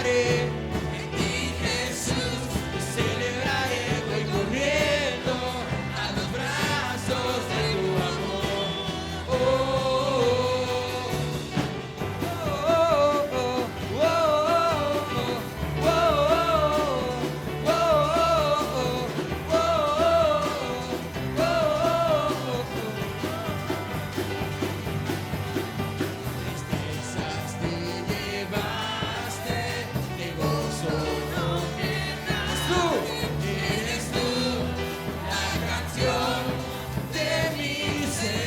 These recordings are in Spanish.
alegraré, en ti Jesús me celebraré, voy corriendo a los brazos de tu amor. Oh, oh, oh, oh, oh, tristezas te llevaste, de gozo no llenaste. Eres tú la canción de mi ser.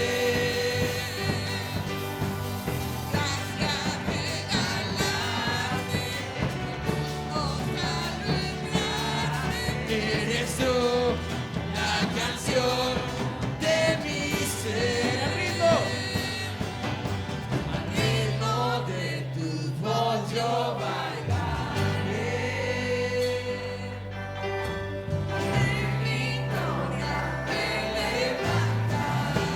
Las regalaste, eres tú la canción de mi ser. Al ritmo de tu voz yo bailaré. En victoria me levantaré.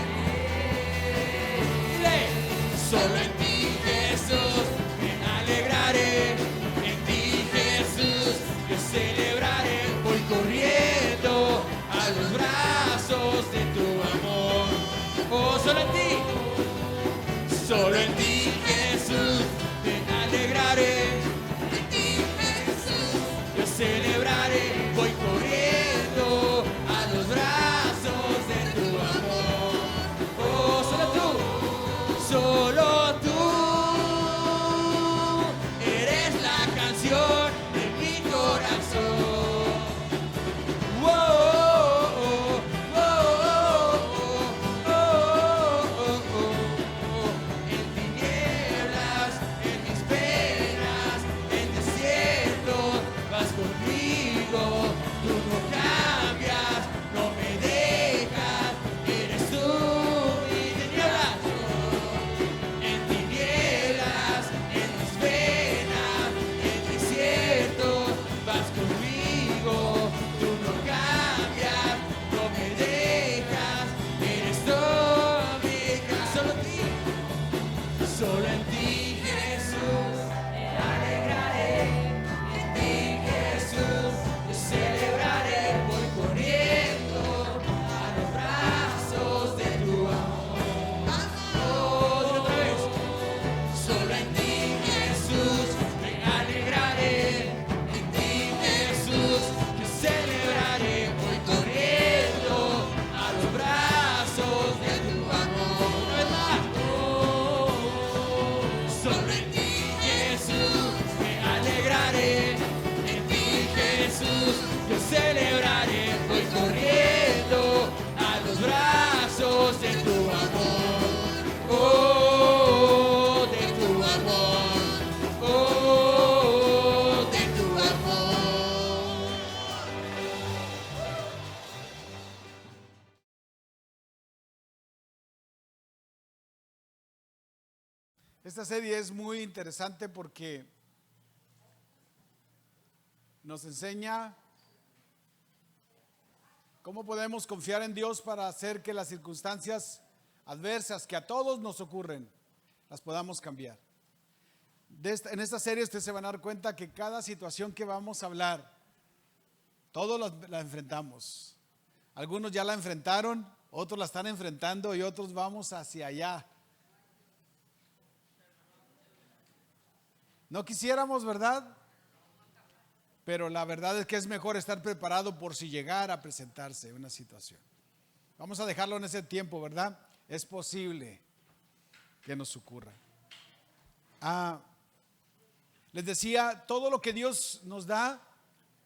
Solo en ti Jesús me alegraré, en ti Jesús yo celebraré, voy corriendo a los brazos de tu amor. Oh, solo en ti Jesús me alegraré, en ti Jesús yo celebraré, voy corriendo a los brazos de tu amor. Oh, solo tú eres la canción de mi corazón. Oh, oh, oh, oh, oh, oh, oh, oh. En tinieblas, en mis penas, en desiertos, vas conmigo, tú no cambias, no me dejas, eres tú mi tinieblas. En tinieblas, en mis penas, en desiertos, vas conmigo, tú no cambias, no me dejas, eres tú mi casa. Solo en ti Jesús me alegraré, en ti Jesús yo celebraré, voy corriendo a los brazos de tu amor. Oh, otra vez. Solo en ti Jesús me alegraré, en ti Jesús yo celebraré, voy corriendo a los brazos de tu amor. Una vez más. Solo en ti Jesús me alegraré, en ti Jesús yo celebraré, voy corriendo a los brazos de tu amor. Oh, de tu amor. Oh, de tu amor. Esta serie es muy interesante porque nos enseña cómo podemos confiar en Dios para hacer que las circunstancias adversas que a todos nos ocurren, las podamos cambiar. En esta serie ustedes se van a dar cuenta que cada situación que vamos a hablar, todos la enfrentamos. Algunos ya la enfrentaron, otros la están enfrentando y otros vamos hacia allá. No quisiéramos, ¿verdad? Pero la verdad es que es mejor estar preparado por si llegara a presentarse una situación. Vamos a dejarlo en ese tiempo, ¿verdad? Es posible que nos ocurra. Les decía, todo lo que Dios nos da,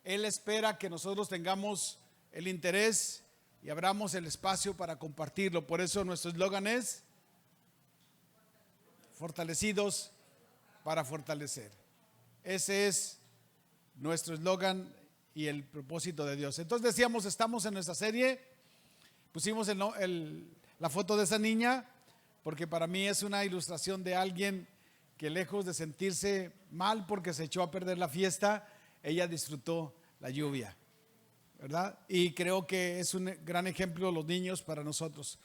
Él espera que nosotros tengamos el interés y abramos el espacio para compartirlo. Por eso nuestro eslogan es fortalecidos para fortalecer. Ese es nuestro eslogan y el propósito de Dios. Entonces decíamos, estamos en nuestra serie, pusimos la foto de esa niña, porque para mí es una ilustración de alguien que lejos de sentirse mal porque se echó a perder la fiesta, ella disfrutó la lluvia, ¿verdad? Y creo que es un gran ejemplo los niños para nosotros.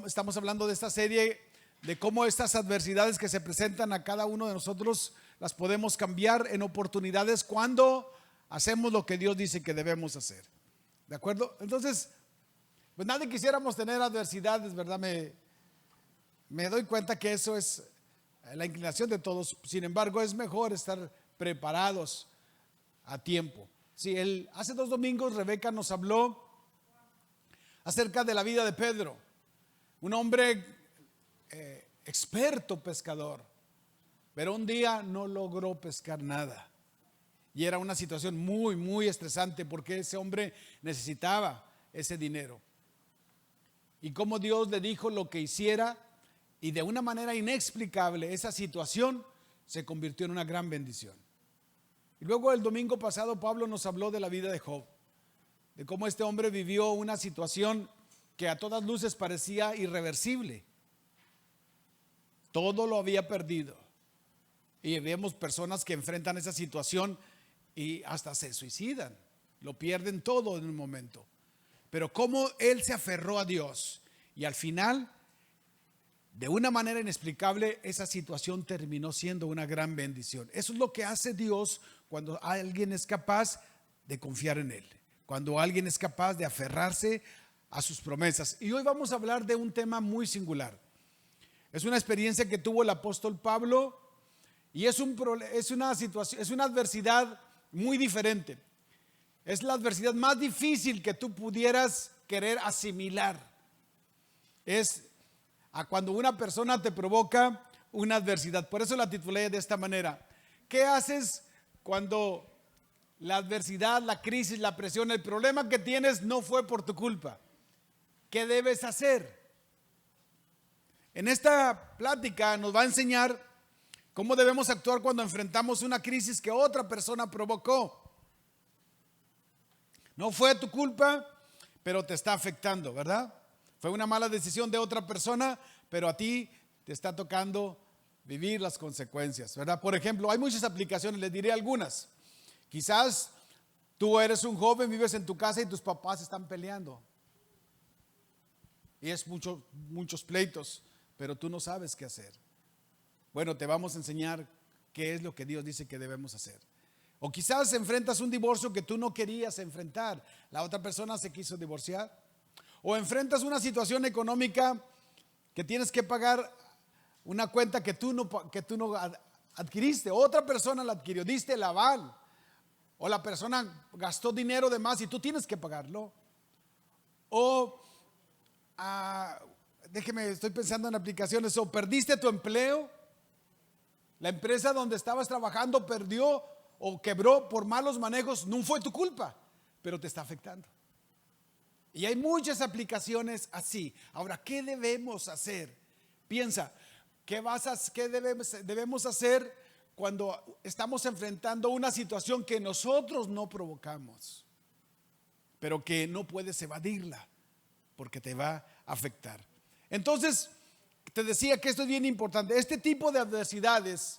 Estamos hablando de esta serie, de cómo estas adversidades que se presentan a cada uno de nosotros las podemos cambiar en oportunidades cuando hacemos lo que Dios dice que debemos hacer. ¿De acuerdo? Entonces, pues nadie quisiéramos tener adversidades, ¿verdad? Me doy cuenta que eso es la inclinación de todos. Sin embargo, es mejor estar preparados a tiempo. Sí, hace 2 domingos Rebeca nos habló acerca de la vida de Pedro, un hombre experto pescador, pero un día no logró pescar nada. Y era una situación muy, muy estresante porque ese hombre necesitaba ese dinero. Y como Dios le dijo lo que hiciera, y de una manera inexplicable esa situación se convirtió en una gran bendición. Y luego el domingo pasado Pablo nos habló de la vida de Job, de cómo este hombre vivió una situación que a todas luces parecía irreversible. Todo lo había perdido. Y vemos personas que enfrentan esa situación y hasta se suicidan, lo pierden todo en un momento. Pero cómo él se aferró a Dios y al final, de una manera inexplicable, esa situación terminó siendo una gran bendición. Eso es lo que hace Dios cuando alguien es capaz de confiar en Él, cuando alguien es capaz de aferrarse a sus promesas. Y hoy vamos a hablar de un tema muy singular. Es una experiencia que tuvo el apóstol Pablo y es una situación, es una adversidad muy diferente. Es la adversidad más difícil que tú pudieras querer asimilar. Es a cuando una persona te provoca una adversidad. Por eso la titulé de esta manera. ¿Qué haces cuando la adversidad, la crisis, la presión, el problema que tienes no fue por tu culpa? ¿Qué debes hacer? En esta plática nos va a enseñar cómo debemos actuar cuando enfrentamos una crisis que otra persona provocó. No fue tu culpa, pero te está afectando, ¿verdad? Fue una mala decisión de otra persona, pero a ti te está tocando vivir las consecuencias, ¿verdad? Por ejemplo, hay muchas aplicaciones, les diré algunas. Quizás tú eres un joven, vives en tu casa y tus papás están peleando. Y es muchos pleitos, pero tú no sabes qué hacer. Bueno, te vamos a enseñar qué es lo que Dios dice que debemos hacer. O quizás enfrentas un divorcio que tú no querías enfrentar. La otra persona se quiso divorciar. O enfrentas una situación económica que tienes que pagar una cuenta que tú no adquiriste. Otra persona la adquirió, diste el aval. O la persona gastó dinero de más y tú tienes que pagarlo. O estoy pensando en aplicaciones. O perdiste tu empleo. La empresa donde estabas trabajando perdió o quebró por malos manejos. No fue tu culpa, pero te está afectando. Y hay aplicaciones así. Ahora, ¿qué debemos hacer? Piensa, ¿qué debemos hacer cuando estamos enfrentando una situación que nosotros no provocamos, pero que no puedes evadirla porque te va a afectar? Entonces, te decía que esto es bien importante. Este tipo de adversidades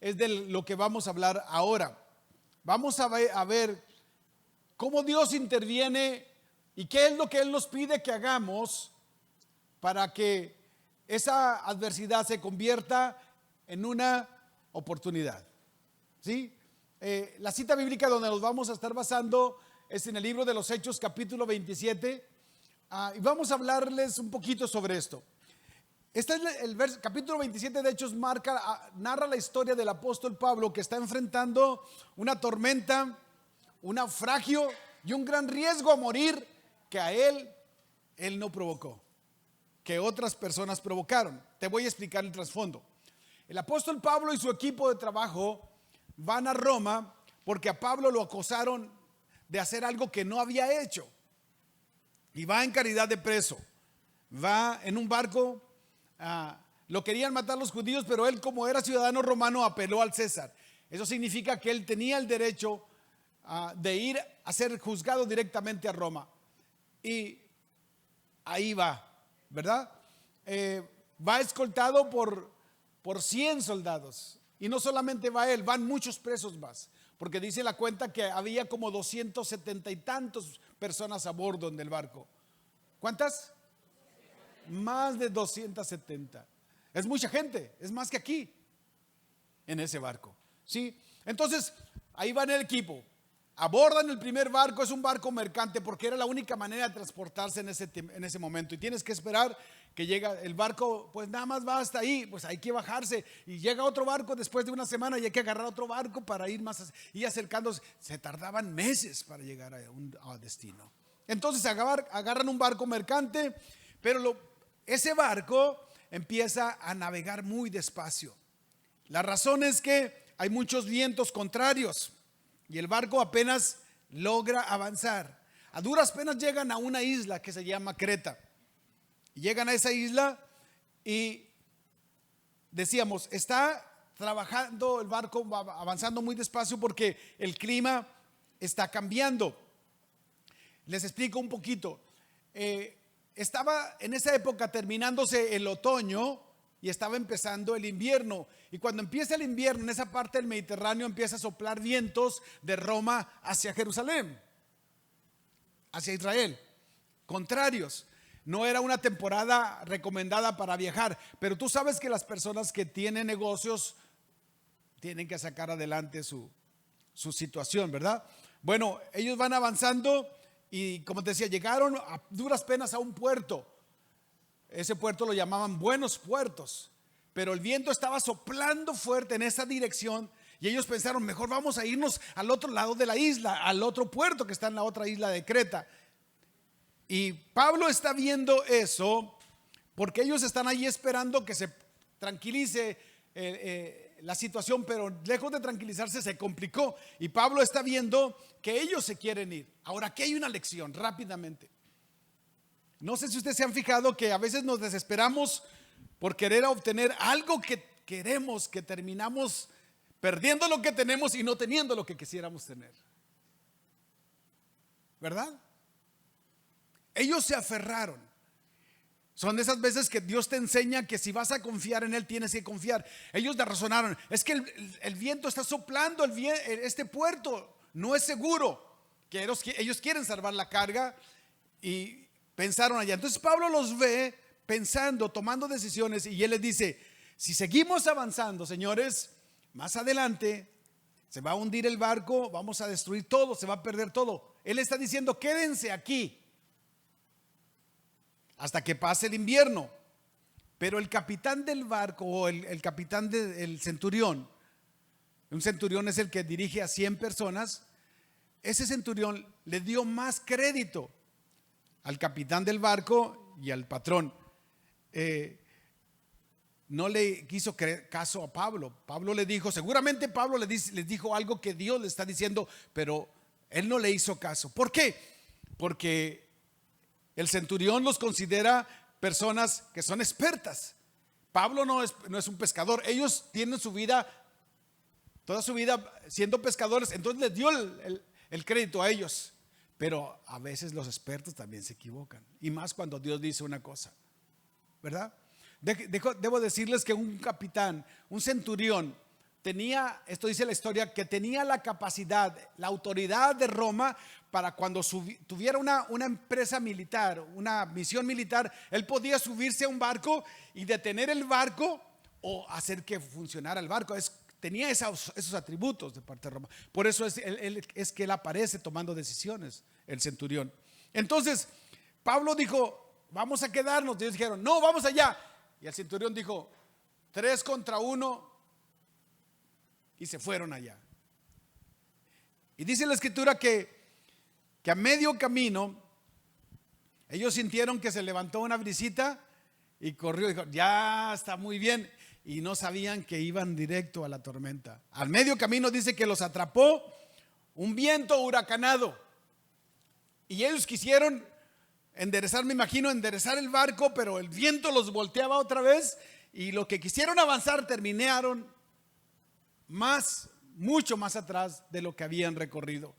es de lo que vamos a hablar ahora. Vamos a ver cómo Dios interviene y qué es lo que Él nos pide que hagamos para que esa adversidad se convierta en una oportunidad. ¿Sí? La cita bíblica donde nos vamos a estar basando es en el libro de los Hechos, capítulo 27. Y vamos a hablarles un poquito sobre esto. Este es el capítulo 27 de Hechos, narra la historia del apóstol Pablo que está enfrentando una tormenta, un naufragio y un gran riesgo a morir que a él no provocó, que otras personas provocaron. Te voy a explicar el trasfondo. El apóstol Pablo y su equipo de trabajo van a Roma porque a Pablo lo acusaron de hacer algo que no había hecho. Y va en calidad de preso. Va en un barco. Lo querían matar los judíos, pero él, como era ciudadano romano, apeló al César. Eso significa que él tenía el derecho de ir a ser juzgado directamente a Roma. Y ahí va, ¿verdad? Va escoltado por 100 soldados. Y no solamente va él, van muchos presos más. Porque dice la cuenta que había como 270 y tantos personas a bordo del barco. ¿Cuántas? Más de 270. Es mucha gente, es más que aquí, en ese barco. ¿sí? Entonces, ahí va en el equipo. Abordan el primer barco, es un barco mercante porque era la única manera de transportarse en ese momento. Y tienes que esperar que llega el barco, pues nada más va hasta ahí, pues hay que bajarse. Y llega otro barco después de una semana y hay que agarrar otro barco para ir más y acercándose. Se tardaban meses para llegar a destino. Entonces agarran un barco mercante, pero ese barco empieza a navegar muy despacio. La razón es que hay muchos vientos contrarios y el barco apenas logra avanzar. A duras penas llegan a una isla que se llama Creta. Y llegan a esa isla y decíamos, está trabajando el barco, avanzando muy despacio porque el clima está cambiando. Les explico un poquito. Estaba en esa época terminándose el otoño y estaba empezando el invierno. Y cuando empieza el invierno, en esa parte del Mediterráneo empieza a soplar vientos de Roma hacia Jerusalén, hacia Israel, contrarios. No era una temporada recomendada para viajar, pero tú sabes que las personas que tienen negocios tienen que sacar adelante su situación, ¿verdad? Bueno, ellos van avanzando y como te decía, llegaron a duras penas a un puerto. Ese puerto lo llamaban Buenos Puertos, pero el viento estaba soplando fuerte en esa dirección y ellos pensaron, mejor vamos a irnos al otro lado de la isla, al otro puerto que está en la otra isla de Creta. Y Pablo está viendo eso porque ellos están ahí esperando que se tranquilice la situación, pero lejos de tranquilizarse se complicó y Pablo está viendo que ellos se quieren ir. Ahora, aquí hay una lección rápidamente. No sé si ustedes se han fijado que a veces nos desesperamos por querer obtener algo que queremos, que terminamos perdiendo lo que tenemos y no teniendo lo que quisiéramos tener, ¿verdad? Ellos se aferraron. Son de esas veces que Dios te enseña que si vas a confiar en Él tienes que confiar. Ellos le razonaron, es que el viento está soplando, este puerto no es seguro, que ellos quieren salvar la carga y pensaron allá. Entonces Pablo los ve pensando, tomando decisiones y él les dice, si seguimos avanzando, señores, más adelante se va a hundir el barco, vamos a destruir todo, se va a perder todo. Él está diciendo, quédense aquí hasta que pase el invierno. Pero el capitán del barco o el capitán del centurión, un centurión es el que dirige a 100 personas, ese centurión le dio más crédito al capitán del barco y al patrón. No le quiso caso a Pablo. Pablo le dijo, seguramente Pablo les dijo algo que Dios le está diciendo, pero él no le hizo caso. ¿Por qué? Porque el centurión los considera personas que son expertas. Pablo no es un pescador. Ellos tienen toda su vida siendo pescadores. Entonces les dio el crédito a ellos. Pero a veces los expertos también se equivocan. Y más cuando Dios dice una cosa, ¿verdad? Debo decirles que un capitán, un centurión, tenía, esto dice la historia, que tenía la capacidad, la autoridad de Roma para cuando tuviera una empresa militar, una misión militar, él podía subirse a un barco y detener el barco o hacer que funcionara el barco. Tenía esos atributos de parte de Roma. Por eso es que él aparece tomando decisiones, el centurión. Entonces, Pablo dijo, vamos a quedarnos. Ellos dijeron, no, vamos allá. Y el centurión dijo, 3 contra 1. Y se fueron allá. Y dice la escritura que a medio camino ellos sintieron que se levantó una brisita y corrió y dijo, ya está muy bien. Y no sabían que iban directo a la tormenta. Al medio camino dice que los atrapó un viento huracanado. Y ellos quisieron enderezar, me imagino, enderezar el barco, pero el viento los volteaba otra vez. Y lo que quisieron avanzar terminaron mucho más atrás de lo que habían recorrido.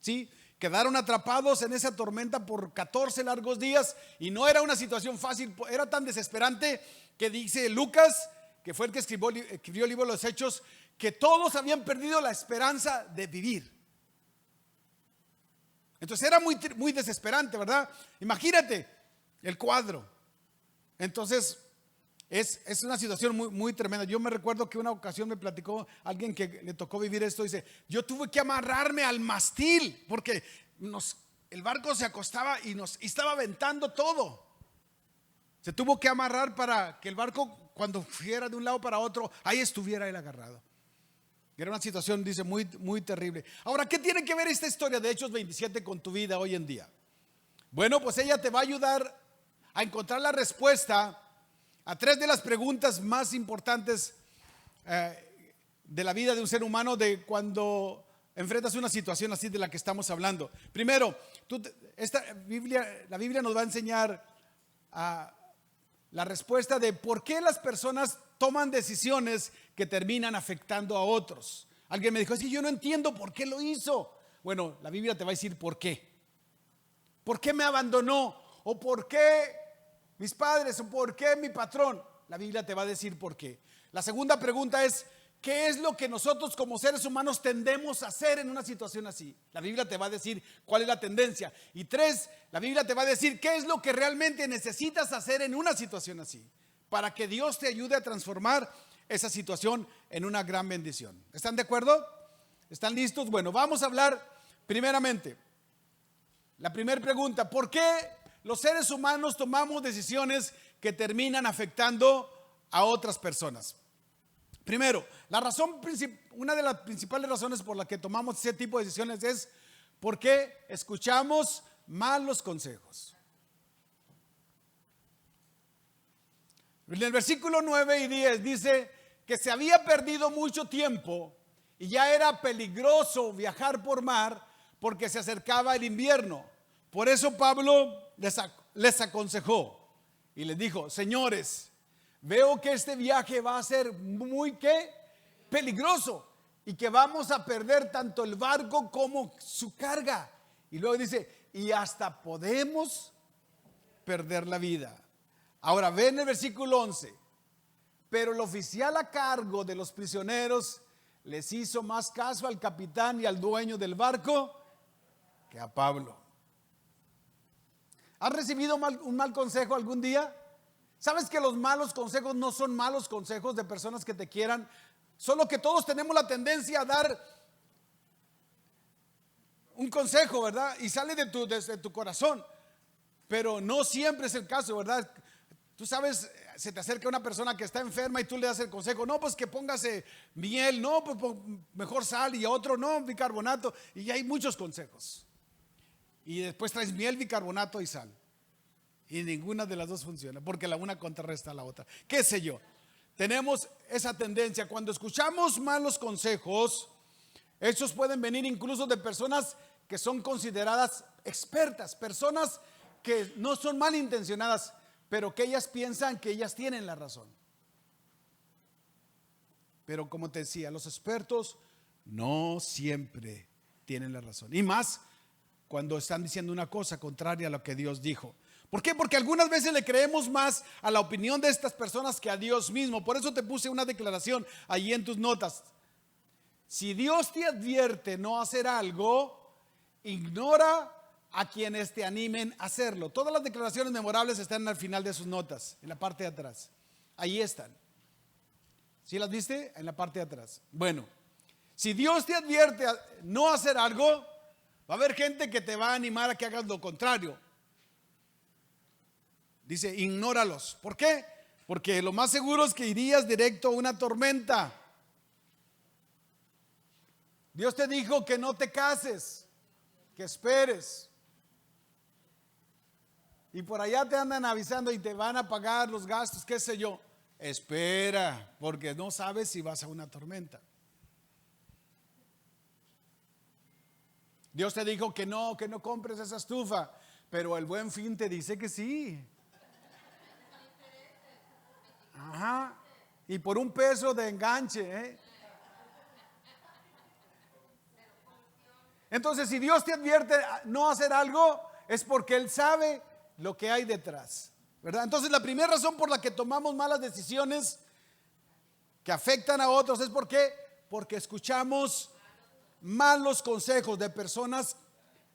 ¿Sí? Quedaron atrapados en esa tormenta por 14 largos días y no era una situación fácil, era tan desesperante que dice Lucas, que fue el que escribió el libro de los Hechos, que todos habían perdido la esperanza de vivir. Entonces era muy, muy desesperante, ¿verdad? Imagínate el cuadro. Entonces Es una situación muy, muy tremenda. Yo me recuerdo que una ocasión me platicó alguien que le tocó vivir esto. Dice, yo tuve que amarrarme al mástil porque el barco se acostaba y estaba aventando todo. Se tuvo que amarrar para que el barco, cuando fuera de un lado para otro, ahí estuviera él agarrado. Era una situación, dice, muy, muy terrible. Ahora, ¿qué tiene que ver esta historia de Hechos 27 con tu vida hoy en día? Bueno, pues ella te va a ayudar a encontrar la respuesta a 3 de las preguntas más importantes de la vida de un ser humano, de cuando enfrentas una situación así de la que estamos hablando. Primero, la Biblia nos va a enseñar la respuesta de por qué las personas toman decisiones que terminan afectando a otros. Alguien me dijo, es que yo no entiendo por qué lo hizo. Bueno, la Biblia te va a decir por qué. ¿Por qué me abandonó? ¿O por qué mis padres? ¿O por qué mi patrón? La Biblia te va a decir por qué. La segunda pregunta es, ¿qué es lo que nosotros como seres humanos tendemos a hacer en una situación así? La Biblia te va a decir cuál es la tendencia. Y 3, la Biblia te va a decir qué es lo que realmente necesitas hacer en una situación así, para que Dios te ayude a transformar esa situación en una gran bendición. ¿Están de acuerdo? ¿Están listos? Bueno, vamos a hablar primeramente. La primera pregunta, ¿por qué los seres humanos tomamos decisiones que terminan afectando a otras personas? Primero, una de las principales razones por las que tomamos ese tipo de decisiones es porque escuchamos malos consejos. En el versículo 9 y 10 dice que se había perdido mucho tiempo y ya era peligroso viajar por mar porque se acercaba el invierno. Por eso Pablo les aconsejó y les dijo, señores, veo que este viaje va a ser muy peligroso y que vamos a perder tanto el barco como su carga. Y luego dice, y hasta podemos perder la vida. Ahora ven el versículo 11. Pero el oficial a cargo de los prisioneros les hizo más caso al capitán y al dueño del barco que a Pablo. ¿Has recibido un mal consejo algún día? ¿Sabes que los malos consejos no son malos consejos de personas que te quieran? Solo que todos tenemos la tendencia a dar un consejo, ¿verdad? Y sale desde tu corazón. Pero no siempre es el caso, ¿verdad? Tú sabes, se te acerca una persona que está enferma y tú le das el consejo, no, pues que póngase miel, no, pues mejor sal, y a otro no, bicarbonato. Y hay muchos consejos. Y después traes miel, bicarbonato y sal. Y ninguna de las dos funciona, porque la una contrarresta a la otra. ¿Qué sé yo? Tenemos esa tendencia. Cuando escuchamos malos consejos, estos pueden venir incluso de personas que son consideradas expertas, personas que no son malintencionadas, pero que ellas piensan que ellas tienen la razón. Pero como te decía, los expertos no siempre tienen la razón. Y más cuando están diciendo una cosa contraria a lo que Dios dijo. ¿Por qué? Porque algunas veces le creemos más a la opinión de estas personas que a Dios mismo. Por eso te puse una declaración allí en tus notas. Si Dios te advierte no hacer algo, ignora a quienes te animen a hacerlo. Todas las declaraciones memorables están al final de sus notas, en la parte de atrás. Ahí están. ¿Sí las viste? En la parte de atrás. Bueno, si Dios te advierte a no hacer algo, va a haber gente que te va a animar a que hagas lo contrario. Dice, ignóralos. ¿Por qué? Porque lo más seguro es que irías directo a una tormenta. Dios te dijo que no te cases, que esperes. Y por allá te andan avisando y te van a pagar los gastos, qué sé yo. Espera, porque no sabes si vas a una tormenta. Dios te dijo que no compres esa estufa, pero el Buen Fin te dice que sí. Ajá. Y por $1 de enganche, ¿eh? Entonces, si Dios te advierte a no hacer algo, es porque Él sabe lo que hay detrás, ¿verdad? Entonces, la primera razón por la que tomamos malas decisiones que afectan a otros es porque escuchamos malos consejos de personas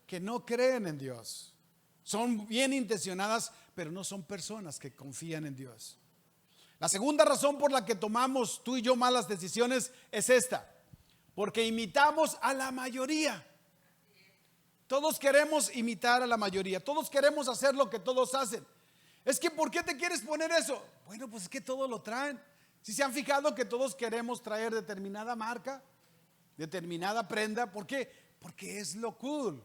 que no creen en Dios. Son bien intencionadas, pero no son personas que confían en Dios. La segunda razón por la que tomamos tú y yo malas decisiones es esta: porque imitamos a la mayoría. Todos queremos imitar a la mayoría, todos queremos hacer lo que todos hacen. Es que ¿por qué te quieres poner eso? Bueno, pues es que todos lo traen. Si se han fijado que todos queremos traer determinada marca, determinada prenda, ¿por qué? Porque es lo cool.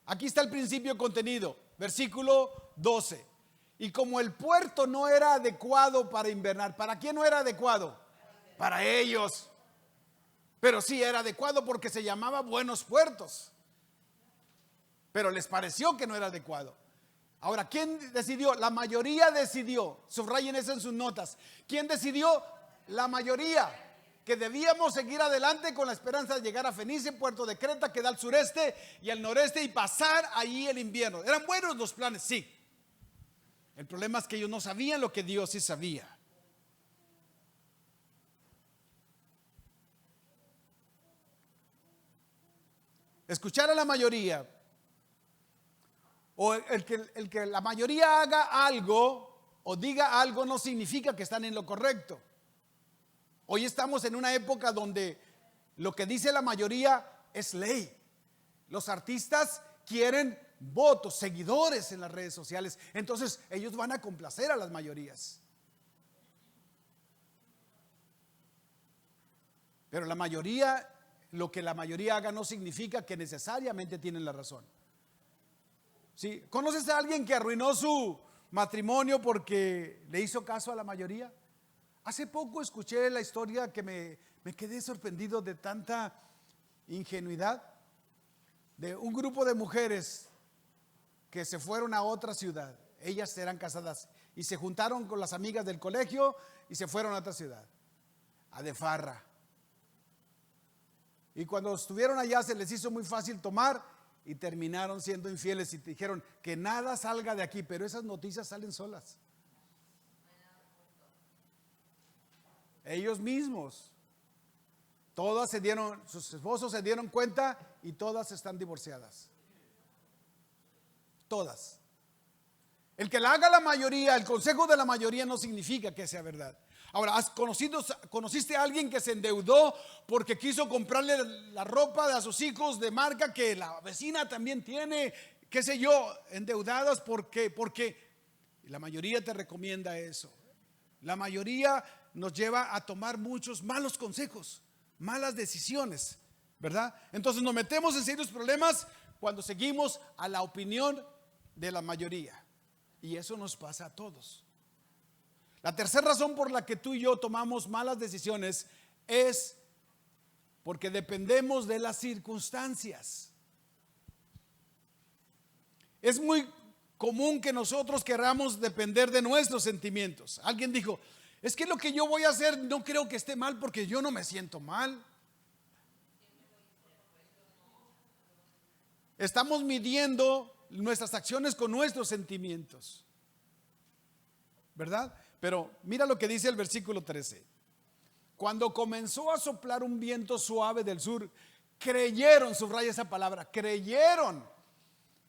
Aquí está el principio contenido, versículo 12. Y como el puerto no era adecuado para invernar, ¿para quién no era adecuado? Para ellos. Pero sí era adecuado porque se llamaba Buenos Puertos. Pero les pareció que no era adecuado. Ahora, ¿quién decidió? La mayoría decidió. Subrayen eso en sus notas. ¿Quién decidió? La mayoría. Que debíamos seguir adelante con la esperanza de llegar a Fenice, puerto de Creta, que da al sureste y al noreste, y pasar allí el invierno. ¿Eran buenos los planes? Sí. El problema es que ellos no sabían lo que Dios sí sabía. Escuchar a la mayoría, o el que la mayoría haga algo o diga algo, no significa que están en lo correcto. Hoy estamos en una época donde lo que dice la mayoría es ley. Los artistas quieren votos, seguidores en las redes sociales, entonces ellos van a complacer a las mayorías. Pero la mayoría, lo que la mayoría haga no significa que necesariamente tienen la razón. ¿Sí? ¿Conoces a alguien que arruinó su matrimonio porque le hizo caso a la mayoría? Hace poco escuché la historia que me quedé sorprendido de tanta ingenuidad, de un grupo de mujeres que se fueron a otra ciudad. Ellas eran casadas y se juntaron con las amigas del colegio y se fueron a otra ciudad, a de farra. Y cuando estuvieron allá se les hizo muy fácil tomar y terminaron siendo infieles y dijeron que nada salga de aquí, pero esas noticias salen solas. Ellos mismos, todas sus esposos se dieron cuenta y todas están divorciadas. Todas. El que la haga la mayoría, el consejo de la mayoría no significa que sea verdad. Ahora, ¿conociste a alguien que se endeudó porque quiso comprarle la ropa a sus hijos de marca que la vecina también tiene, qué sé yo, endeudadas? Porque la mayoría te recomienda eso. La mayoría nos lleva a tomar muchos malos consejos, malas decisiones, ¿verdad? Entonces nos metemos en serios problemas cuando seguimos a la opinión de la mayoría. Y eso nos pasa a todos. La tercera razón por la que tú y yo tomamos malas decisiones es porque dependemos de las circunstancias. Es muy común que nosotros queramos depender de nuestros sentimientos. Alguien dijo, es que lo que yo voy a hacer no creo que esté mal porque yo no me siento mal. Estamos midiendo nuestras acciones con nuestros sentimientos, ¿verdad? Pero mira lo que dice el versículo 13. Cuando comenzó a soplar un viento suave del sur, creyeron, subraya esa palabra, creyeron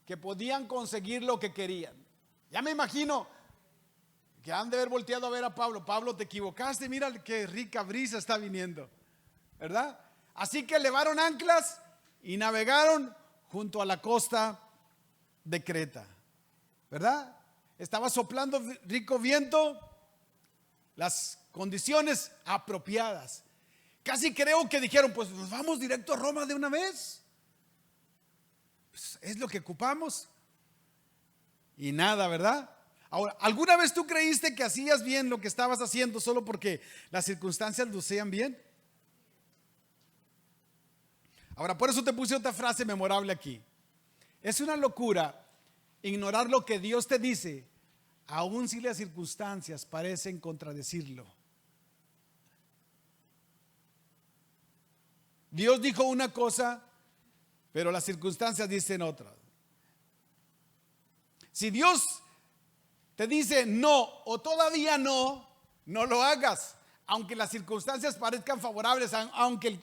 que podían conseguir lo que querían. Ya me imagino que han de haber volteado a ver a Pablo. Pablo, te equivocaste, mira qué rica brisa está viniendo, ¿verdad? Así que levaron anclas y navegaron junto a la costa de Creta, ¿verdad? Estaba soplando rico viento, las condiciones apropiadas. Casi creo que dijeron, pues nos vamos directo a Roma de una vez. Pues es lo que ocupamos. Y nada, ¿verdad? Ahora, ¿alguna vez tú creíste que hacías bien lo que estabas haciendo solo porque las circunstancias lucían bien? Ahora, por eso te puse otra frase memorable aquí. Es una locura ignorar lo que Dios te dice, aun si las circunstancias parecen contradecirlo. Dios dijo una cosa, pero las circunstancias dicen otra. Si Dios te dice no o todavía no, no lo hagas, aunque las circunstancias parezcan favorables, aunque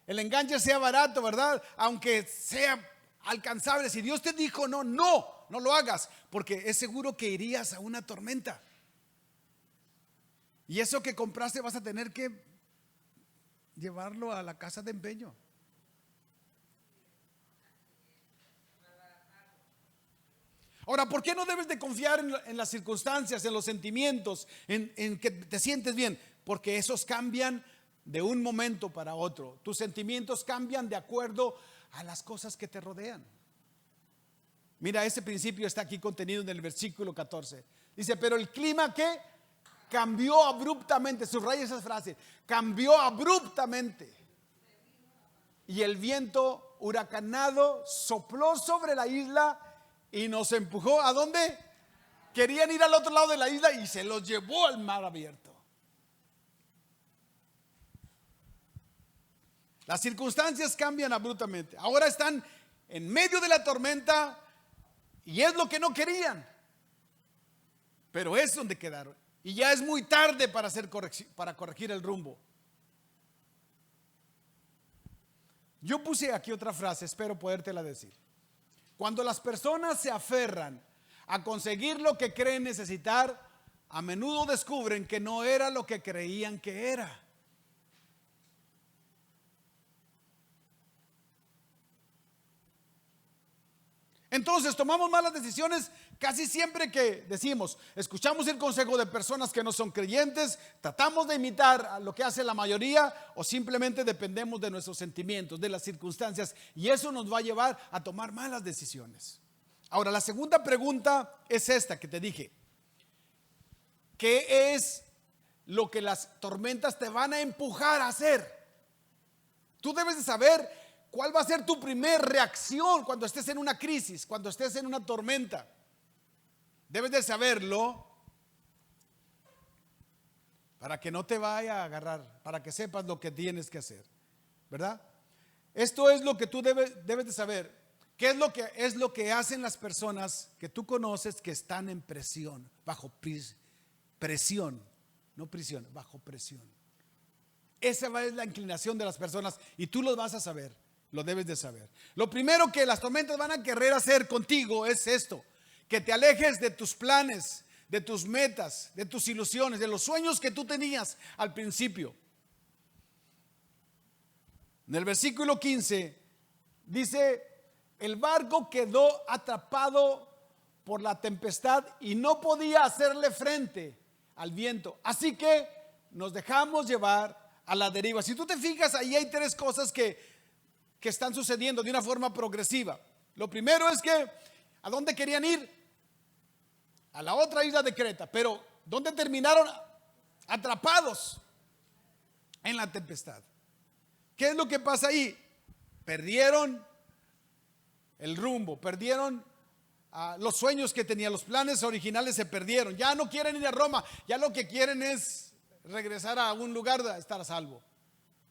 el enganche sea barato, ¿verdad? Aunque sea alcanzable. Si Dios te dijo no, no, no lo hagas, porque es seguro que irías a una tormenta. Y eso que compraste vas a tener que llevarlo a la casa de empeño. Ahora, ¿por qué no debes de confiar en las circunstancias, en los sentimientos, en que te sientes bien? Porque esos cambian de un momento para otro. Tus sentimientos cambian de acuerdo a las cosas que te rodean. Mira, ese principio está aquí contenido en el versículo 14. Dice, pero el clima, ¿qué? Cambió abruptamente. Subraya esa frase. Cambió abruptamente. Y el viento huracanado sopló sobre la isla y nos empujó. ¿A dónde? Querían ir al otro lado de la isla y se los llevó al mar abierto. Las circunstancias cambian abruptamente. Ahora están en medio de la tormenta y es lo que no querían. Pero es donde quedaron. Y ya es muy tarde para corregir el rumbo. Yo puse aquí otra frase, espero podértela decir. Cuando las personas se aferran a conseguir lo que creen necesitar, a menudo descubren que no era lo que creían que era. Entonces tomamos malas decisiones casi siempre que decimos, escuchamos el consejo de personas que no son creyentes, tratamos de imitar a lo que hace la mayoría o simplemente dependemos de nuestros sentimientos, de las circunstancias, y eso nos va a llevar a tomar malas decisiones. Ahora, la segunda pregunta es esta que te dije. ¿Qué es lo que las tormentas te van a empujar a hacer? Tú debes de saber ¿cuál va a ser tu primera reacción cuando estés en una crisis, cuando estés en una tormenta? Debes de saberlo para que no te vaya a agarrar, para que sepas lo que tienes que hacer, ¿verdad? Esto es lo que tú debes de saber. ¿Qué es lo que hacen las personas que tú conoces que están en presión, bajo presión, no prisión, bajo presión? Esa es la inclinación de las personas y tú lo vas a saber. Lo debes de saber. Lo primero que las tormentas van a querer hacer contigo es esto: que te alejes de tus planes, de tus metas, de tus ilusiones, de los sueños que tú tenías al principio. En el versículo 15 dice: el barco quedó atrapado por la tempestad y no podía hacerle frente al viento, así que nos dejamos llevar a la deriva. Si tú te fijas, ahí hay tres cosas que están sucediendo de una forma progresiva. Lo primero es que ¿a dónde querían ir? A la otra isla de Creta. Pero ¿dónde terminaron? Atrapados en la tempestad. ¿Qué es lo que pasa ahí? Perdieron el rumbo, perdieron los sueños que tenían, los planes originales se perdieron. Ya no quieren ir a Roma, ya lo que quieren es regresar a un lugar de estar a salvo,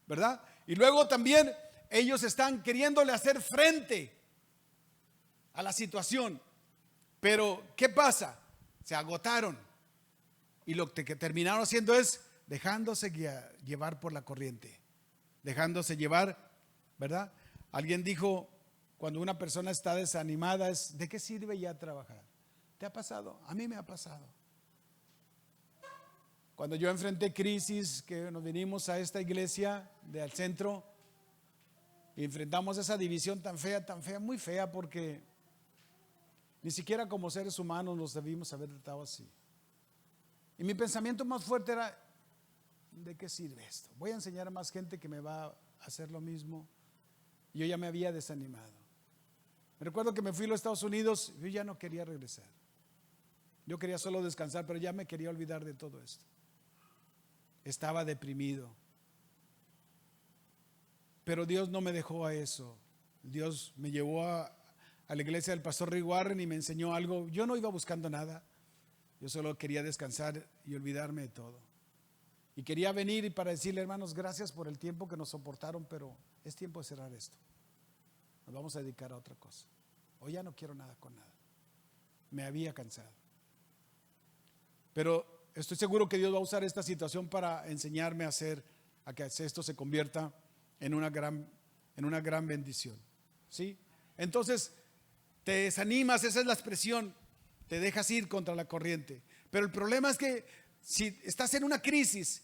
¿verdad? Y luego también ellos están queriéndole hacer frente a la situación. Pero ¿qué pasa? Se agotaron. Y lo que terminaron haciendo es dejándose llevar por la corriente. Dejándose llevar, ¿verdad? Alguien dijo, cuando una persona está desanimada, ¿de qué sirve ya trabajar? ¿Te ha pasado? A mí me ha pasado. Cuando yo enfrenté crisis, que nos vinimos a esta iglesia del centro, y enfrentamos esa división tan fea, muy fea, porque ni siquiera como seres humanos nos debimos haber tratado así. Y mi pensamiento más fuerte era, ¿de qué sirve esto? Voy a enseñar a más gente que me va a hacer lo mismo. Yo ya me había desanimado. Me recuerdo que me fui a los Estados Unidos, yo ya no quería regresar. Yo quería solo descansar, pero ya me quería olvidar de todo esto. Estaba deprimido. Pero Dios no me dejó a eso. Dios me llevó a la iglesia del pastor Rick Warren y me enseñó algo. Yo no iba buscando nada. Yo solo quería descansar y olvidarme de todo. Y quería venir y para decirle, hermanos, gracias por el tiempo que nos soportaron, pero es tiempo de cerrar esto. Nos vamos a dedicar a otra cosa. Hoy ya no quiero nada con nada. Me había cansado. Pero estoy seguro que Dios va a usar esta situación para enseñarme a que esto se convierta en una gran bendición. ¿Sí? Entonces, te desanimas, esa es la expresión, te dejas ir contra la corriente. Pero el problema es que si estás en una crisis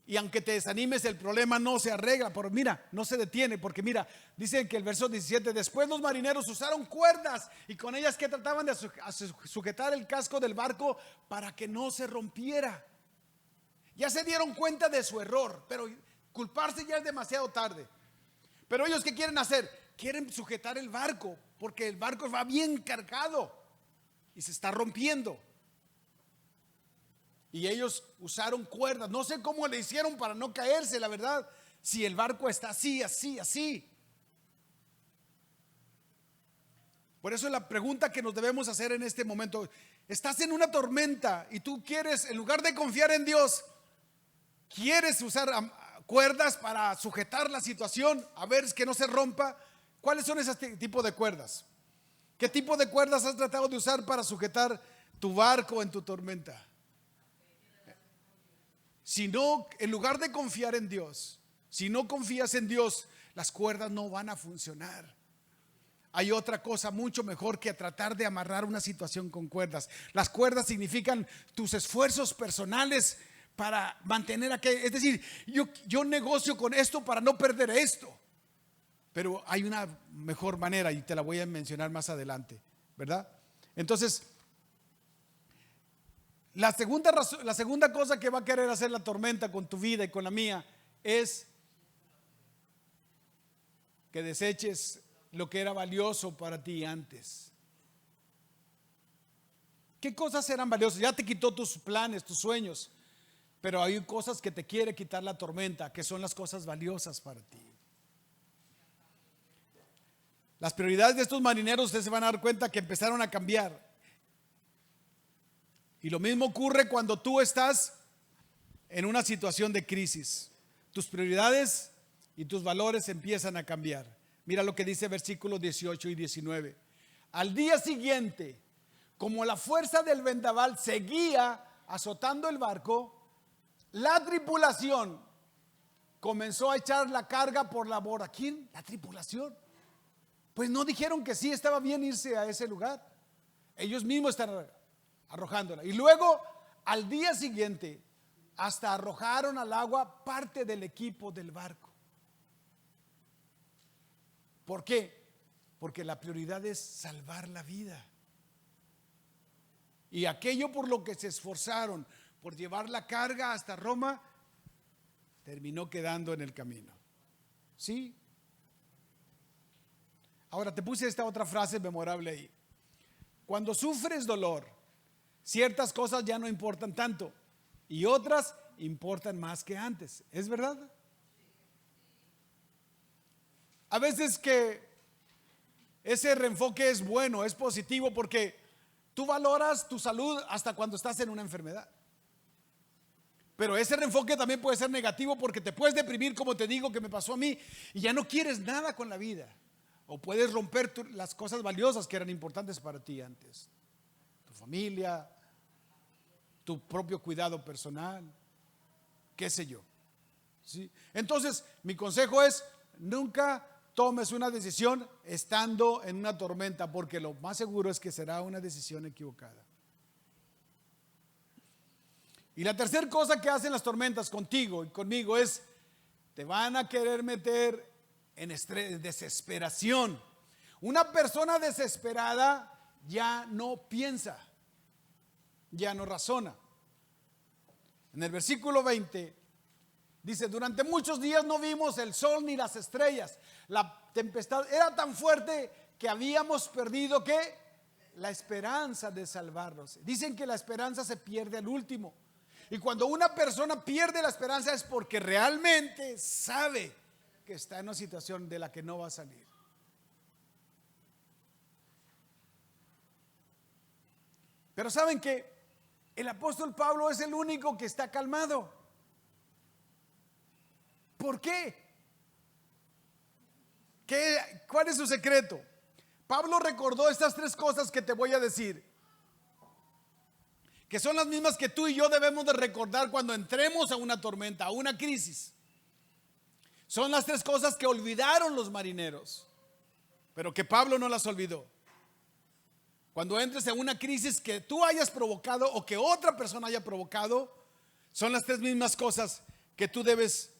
y aunque te desanimes, el problema no se arregla, pero mira, no se detiene, porque mira, dice que el verso 17, después los marineros usaron cuerdas y con ellas que trataban de sujetar el casco del barco para que no se rompiera. Ya se dieron cuenta de su error, pero culparse ya es demasiado tarde. Pero ellos, ¿qué quieren hacer? Quieren sujetar el barco, porque el barco va bien cargado y se está rompiendo. Y ellos usaron cuerdas. No sé cómo le hicieron para no caerse, la verdad. Si el barco está así, así, así. Por eso la pregunta que nos debemos hacer en este momento: estás en una tormenta y tú quieres, en lugar de confiar en Dios, quieres usar cuerdas para sujetar la situación, a ver que no se rompa. ¿Cuáles son ese tipo de cuerdas? ¿Qué tipo de cuerdas has tratado de usar para sujetar tu barco en tu tormenta? Si no, en lugar de confiar en Dios, si no confías en Dios, las cuerdas no van a funcionar. Hay otra cosa mucho mejor que tratar de amarrar una situación con cuerdas. Las cuerdas significan tus esfuerzos personales para mantener aquello. Es decir, yo negocio con esto para no perder esto. Pero hay una mejor manera y te la voy a mencionar más adelante, ¿verdad? Entonces, la segunda cosa que va a querer hacer la tormenta con tu vida y con la mía es que deseches lo que era valioso para ti antes. ¿Qué cosas eran valiosas? Ya te quitó tus planes, tus sueños, pero hay cosas que te quiere quitar la tormenta, que son las cosas valiosas para ti. Las prioridades de estos marineros, ustedes se van a dar cuenta que empezaron a cambiar. Y lo mismo ocurre cuando tú estás en una situación de crisis. Tus prioridades y tus valores empiezan a cambiar. Mira lo que dice versículos 18 y 19. Al día siguiente, como la fuerza del vendaval seguía azotando el barco, la tripulación comenzó a echar la carga por la borda. ¿Quién? La tripulación. Pues no dijeron que sí estaba bien irse a ese lugar. Ellos mismos están arrojándola. Y luego, al día siguiente, hasta arrojaron al agua parte del equipo del barco. ¿Por qué? Porque la prioridad es salvar la vida. Y aquello por lo que se esforzaron, por llevar la carga hasta Roma, terminó quedando en el camino. ¿Sí? Ahora te puse esta otra frase memorable ahí. Cuando sufres dolor, ciertas cosas ya no importan tanto y otras importan más que antes. ¿Es verdad? A veces que ese reenfoque es bueno, es positivo, porque tú valoras tu salud hasta cuando estás en una enfermedad. Pero ese reenfoque también puede ser negativo, porque te puedes deprimir, como te digo que me pasó a mí, y ya no quieres nada con la vida. O puedes romper las cosas valiosas que eran importantes para ti antes. Tu familia, tu propio cuidado personal, qué sé yo. ¿Sí? Entonces, mi consejo es: nunca tomes una decisión estando en una tormenta, porque lo más seguro es que será una decisión equivocada. Y la tercera cosa que hacen las tormentas contigo y conmigo es: te van a querer meter en estrés, desesperación. Una persona desesperada ya no piensa, ya no razona. En el versículo 20 dice: durante muchos días no vimos el sol ni las estrellas. La tempestad era tan fuerte que habíamos perdido ¿qué? La esperanza de salvarnos. Dicen que la esperanza se pierde al último. Y cuando una persona pierde la esperanza es porque realmente sabe que está en una situación de la que no va a salir. Pero saben que el apóstol Pablo es el único que está calmado. ¿Por qué? ¿Cuál es su secreto? Pablo recordó estas tres cosas que te voy a decir, que son las mismas que tú y yo debemos de recordar cuando entremos a una tormenta, a una crisis. Son las tres cosas que olvidaron los marineros, pero que Pablo no las olvidó. cuando entres en una crisis que tú hayas provocado o que otra persona haya provocado, son las tres mismas cosas que tú debes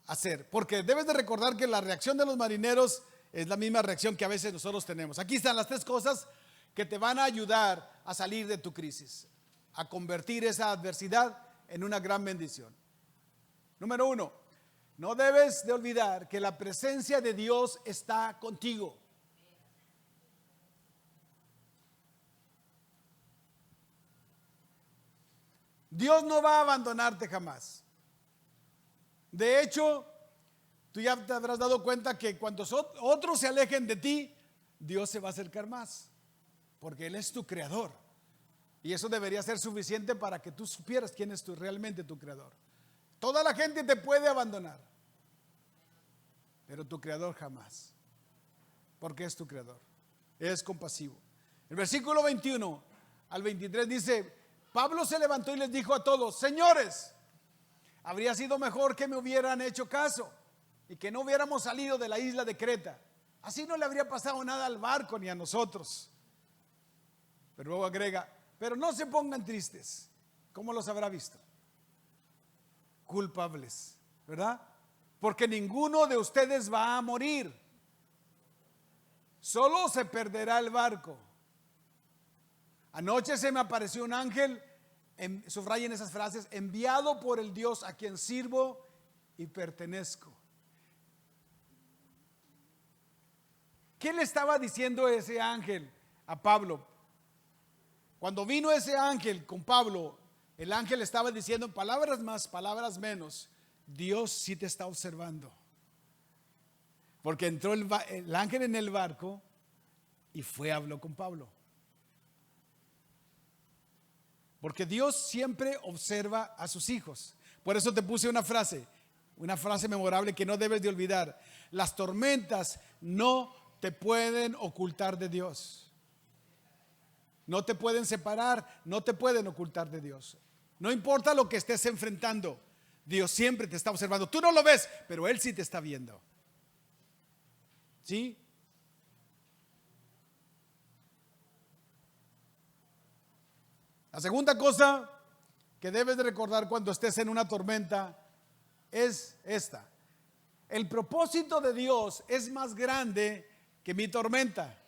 hacer. Porque debes de recordar que la reacción de los marineros es la misma reacción que a veces nosotros tenemos. Aquí están las tres cosas que te van a ayudar a salir de tu crisis, a convertir esa adversidad en una gran bendición. Número 1, no debes de olvidar que la presencia de Dios está contigo. Dios no va a abandonarte jamás. De hecho, tú ya te habrás dado cuenta que cuando otros se alejen de ti, Dios se va a acercar más, porque Él es tu creador. Y eso debería ser suficiente para que tú supieras quién es realmente tu creador. Toda la gente te puede abandonar, pero tu creador jamás, porque es tu creador. Es compasivo. El versículo 21 al 23 dice: Pablo se levantó y les dijo a todos: señores, habría sido mejor que me hubieran hecho caso y que no hubiéramos salido de la isla de Creta. Así no le habría pasado nada al barco ni a nosotros. Pero luego agrega: pero no se pongan tristes. ¿Cómo los habrá visto? Culpables, ¿verdad? Porque ninguno de ustedes va a morir. Solo se perderá el barco. Anoche se me apareció un ángel, subrayen esas frases, enviado por el Dios a quien sirvo y pertenezco. ¿Qué le estaba diciendo ese ángel a Pablo? Cuando vino ese ángel con Pablo, el ángel estaba diciendo, palabras más, palabras menos, Dios sí te está observando. Porque entró el ángel en el barco y habló con Pablo. Porque Dios siempre observa a sus hijos. Por eso te puse una frase memorable que no debes de olvidar. Las tormentas no te pueden ocultar de Dios. No te pueden separar, no te pueden ocultar de Dios. No importa lo que estés enfrentando, Dios siempre te está observando. Tú no lo ves, pero Él sí te está viendo. ¿Sí? La segunda cosa que debes de recordar cuando estés en una tormenta es esta: el propósito de Dios es más grande que mi tormenta,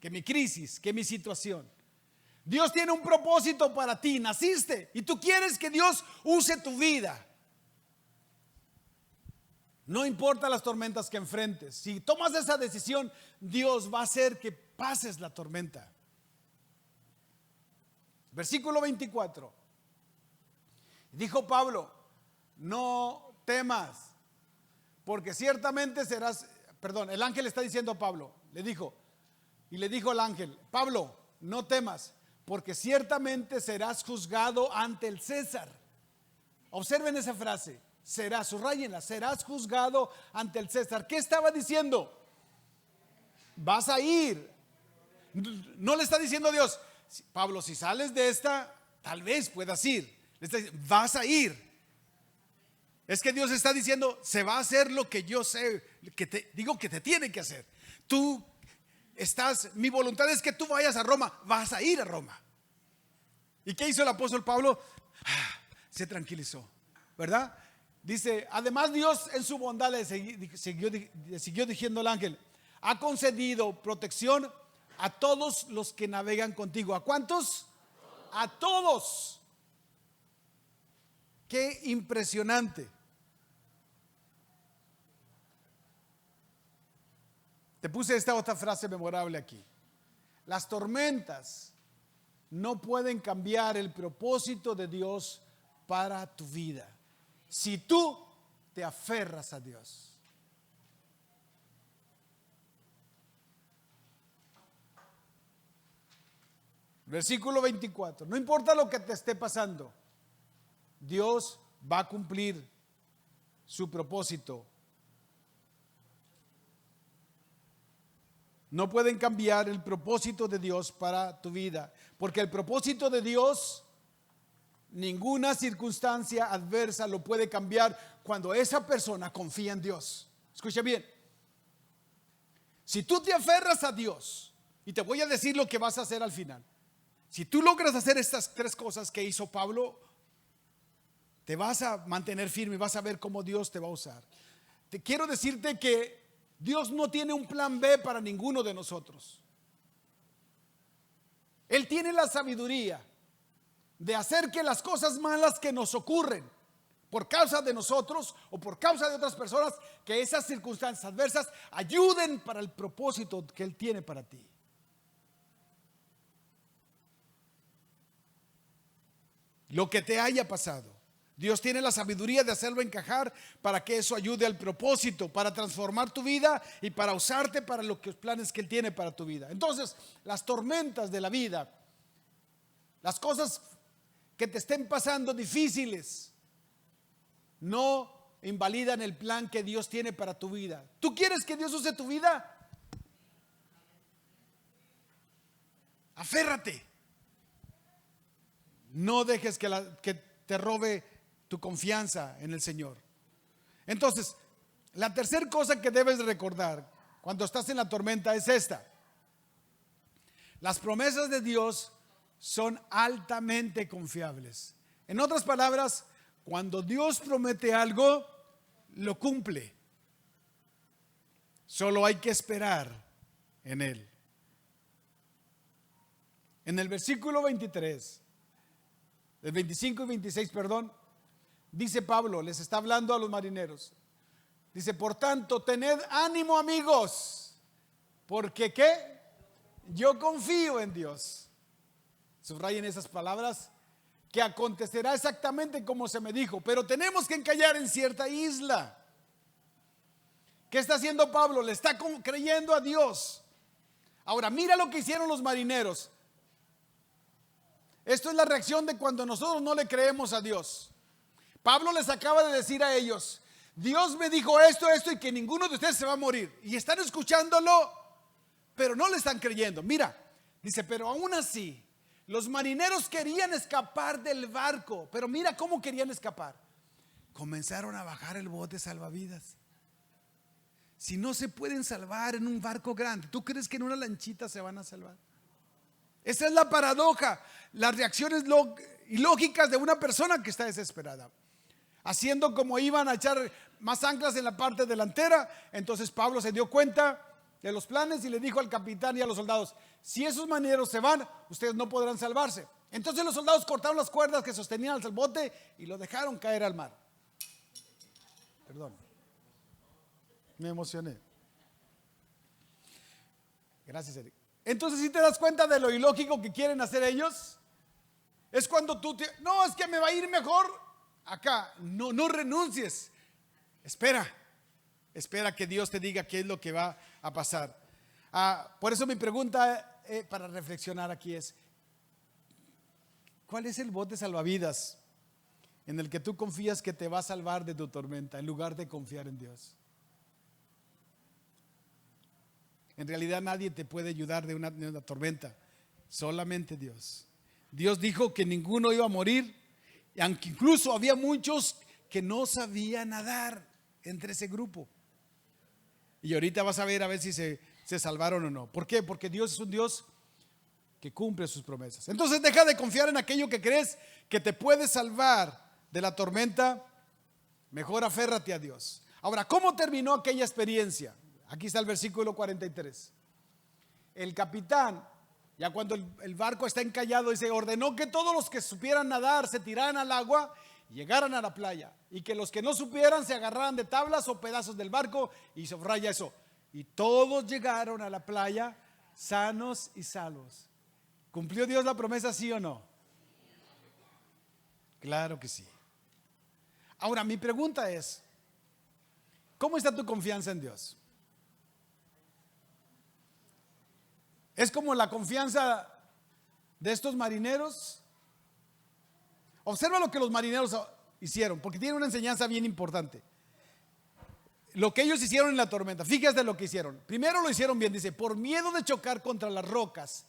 que mi crisis, que mi situación. Dios tiene un propósito para ti, naciste y tú quieres que Dios use tu vida. No importa las tormentas que enfrentes, si tomas esa decisión, Dios va a hacer que pases la tormenta. Versículo 24. Dijo Pablo: no temas, porque ciertamente serás, el ángel está diciendo a Pablo, le dijo al ángel: Pablo, no temas, porque ciertamente serás juzgado ante el César. Observen esa frase, subrayenla, serás juzgado ante el César. ¿Qué estaba diciendo? Vas a ir. No le está diciendo Dios: Pablo, si sales de esta, tal vez puedas ir. Le está diciendo, vas a ir. Es que Dios está diciendo: se va a hacer lo que yo sé, que te digo que te tiene que hacer. Mi voluntad es que tú vayas a Roma, vas a ir a Roma. ¿Y qué hizo el apóstol Pablo? Se tranquilizó, ¿verdad? Dice: además Dios en su bondad le siguió diciendo al ángel: ha concedido protección a todos los que navegan contigo. ¿A cuántos? A todos. Qué impresionante. Te puse esta otra frase memorable aquí: las tormentas no pueden cambiar el propósito de Dios para tu vida, si tú te aferras a Dios. Versículo 24. No importa lo que te esté pasando, Dios va a cumplir su propósito. No pueden cambiar el propósito de Dios para tu vida, porque el propósito de Dios, ninguna circunstancia adversa lo puede cambiar cuando esa persona confía en Dios. Escucha bien: si tú te aferras a Dios, Y te voy a decir lo que vas a hacer al final. Si tú logras hacer estas 3 cosas que hizo Pablo, te vas a mantener firme y vas a ver cómo Dios te va a usar. Te quiero decirte que Dios no tiene un plan B para ninguno de nosotros. Él tiene la sabiduría de hacer que las cosas malas que nos ocurren por causa de nosotros o por causa de otras personas, que esas circunstancias adversas ayuden para el propósito que Él tiene para ti. Lo que te haya pasado, Dios tiene la sabiduría de hacerlo encajar para que eso ayude al propósito, para transformar tu vida y para usarte para los planes que Él tiene para tu vida. Entonces, las tormentas de la vida, las cosas que te estén pasando difíciles, no invalidan el plan que Dios tiene para tu vida. ¿Tú quieres que Dios use tu vida? Aférrate. No dejes que te robe tu confianza en el Señor. Entonces, la tercera cosa que debes recordar cuando estás en la tormenta es esta: las promesas de Dios son altamente confiables. En otras palabras, cuando Dios promete algo, lo cumple. Solo hay que esperar en Él. En el versículo 23, el 25 y 26, perdón, dice Pablo, les está hablando a los marineros. Dice, por tanto, tened ánimo, amigos, porque ¿qué? Yo confío en Dios. Subrayen esas palabras, que acontecerá exactamente como se me dijo, pero tenemos que encallar en cierta isla. ¿Qué está haciendo Pablo? Le está creyendo a Dios. Ahora, mira lo que hicieron los marineros. Esto es la reacción de cuando nosotros no le creemos a Dios. Pablo les acaba de decir a ellos, Dios me dijo esto y que ninguno de ustedes se va a morir. Y están escuchándolo, pero no le están creyendo. Mira, dice, pero aún así, los marineros querían escapar del barco. Pero mira cómo querían escapar. Comenzaron a bajar el bote salvavidas. Si no se pueden salvar en un barco grande, ¿tú crees que en una lanchita se van a salvar? Esa es la paradoja, las reacciones ilógicas de una persona que está desesperada. Haciendo como iban a echar más anclas en la parte delantera, entonces Pablo se dio cuenta de los planes y le dijo al capitán y a los soldados, si esos marineros se van, ustedes no podrán salvarse. Entonces los soldados cortaron las cuerdas que sostenían al bote y lo dejaron caer al mar. Perdón, me emocioné. Gracias, Eric. Entonces, si te das cuenta de lo ilógico que quieren hacer ellos, es cuando no, es que me va a ir mejor acá. No renuncies. Espera que Dios te diga qué es lo que va a pasar. Por eso mi pregunta para reflexionar aquí es, ¿cuál es el bote salvavidas en el que tú confías que te va a salvar de tu tormenta en lugar de confiar en Dios? En realidad nadie te puede ayudar de una tormenta, solamente Dios. Dios dijo que ninguno iba a morir, aunque incluso había muchos que no sabían nadar entre ese grupo. Y ahorita vas a ver si se salvaron o no. ¿Por qué? Porque Dios es un Dios que cumple sus promesas. Entonces deja de confiar en aquello que crees que te puede salvar de la tormenta. Mejor aférrate a Dios. Ahora, ¿cómo terminó aquella experiencia? Aquí está el versículo 43. El capitán, ya cuando el barco está encallado, dice, ordenó que todos los que supieran nadar se tiraran al agua y llegaran a la playa, y que los que no supieran se agarraran de tablas o pedazos del barco, y subraya eso. Y todos llegaron a la playa sanos y salvos. ¿Cumplió Dios la promesa, sí o no? Claro que sí. Ahora, mi pregunta es, ¿cómo está tu confianza en Dios? ¿Es como la confianza de estos marineros? Observa lo que los marineros hicieron, porque tiene una enseñanza bien importante. Lo que ellos hicieron en la tormenta, fíjate lo que hicieron. Primero lo hicieron bien, dice, por miedo de chocar contra las rocas,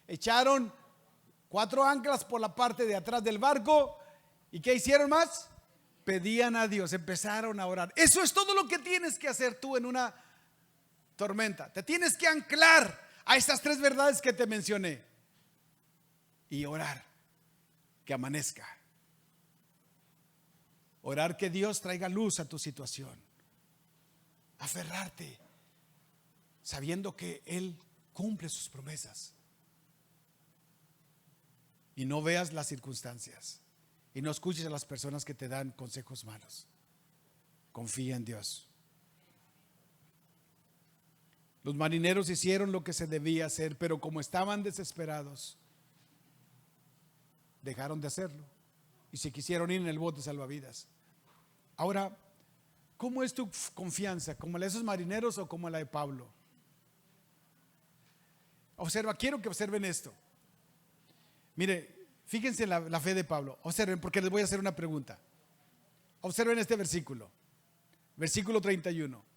echaron 4 anclas por la parte de atrás del barco. ¿Y qué hicieron más? Pedían a Dios, empezaron a orar. Eso es todo lo que tienes que hacer tú en una tormenta. Te tienes que anclar a estas 3 verdades que te mencioné y orar que amanezca. Orar que Dios traiga luz a tu situación. Aferrarte sabiendo que Él cumple sus promesas. Y no veas las circunstancias y no escuches a las personas que te dan consejos malos. Confía en Dios. Los marineros hicieron lo que se debía hacer, pero como estaban desesperados, dejaron de hacerlo y se quisieron ir en el bote salvavidas. Ahora, ¿cómo es tu confianza? ¿Como la de esos marineros o como la de Pablo? Observa, quiero que observen esto. Mire, fíjense en la fe de Pablo. Observen, porque les voy a hacer una pregunta. Observen este versículo. Versículo 31.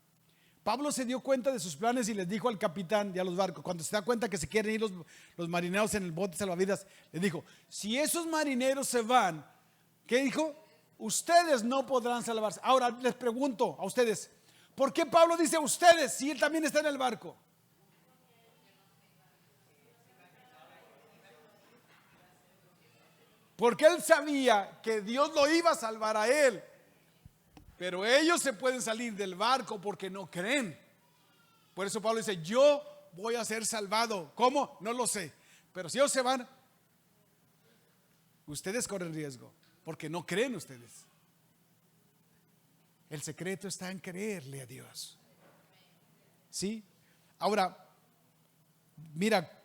Pablo se dio cuenta de sus planes y les dijo al capitán y a los barcos, cuando se da cuenta que se quieren ir los marineros en el bote salvavidas, les dijo: si esos marineros se van, ¿qué dijo? Ustedes no podrán salvarse. Ahora les pregunto a ustedes, ¿por qué Pablo dice ustedes si él también está en el barco? Porque él sabía que Dios lo iba a salvar a él. Pero ellos se pueden salir del barco porque no creen. Por eso Pablo dice: yo voy a ser salvado. ¿Cómo? No lo sé. Pero si ellos se van, ustedes corren riesgo porque no creen ustedes. El secreto está en creerle a Dios. ¿Sí? Ahora, mira,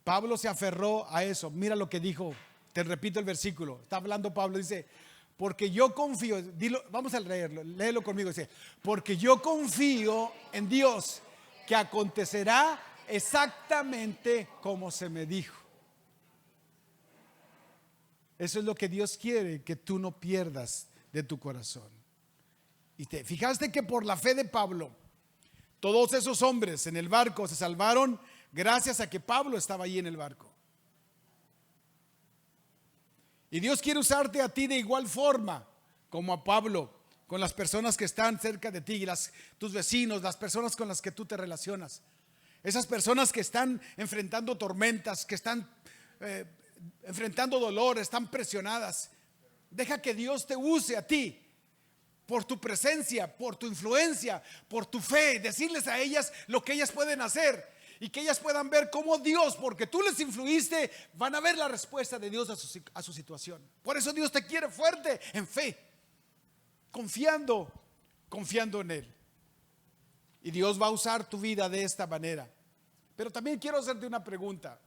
Pablo se aferró a eso. Mira lo que dijo. Te repito el versículo. Está hablando Pablo, dice: porque yo confío, dilo, vamos a leerlo, léelo conmigo, dice: porque yo confío en Dios, que acontecerá exactamente como se me dijo. Eso es lo que Dios quiere, que tú no pierdas de tu corazón. Y te fijaste que por la fe de Pablo, todos esos hombres en el barco se salvaron gracias a que Pablo estaba allí en el barco. Y Dios quiere usarte a ti de igual forma como a Pablo, con las personas que están cerca de ti, tus vecinos, las personas con las que tú te relacionas. Esas personas que están enfrentando tormentas, que están enfrentando dolor, están presionadas. Deja que Dios te use a ti por tu presencia, por tu influencia, por tu fe. Decirles a ellas lo que ellas pueden hacer. Y que ellas puedan ver cómo Dios, porque tú les influiste, van a ver la respuesta de Dios a su situación. Por eso Dios te quiere fuerte en fe, confiando en Él. Y Dios va a usar tu vida de esta manera. Pero también quiero hacerte una pregunta.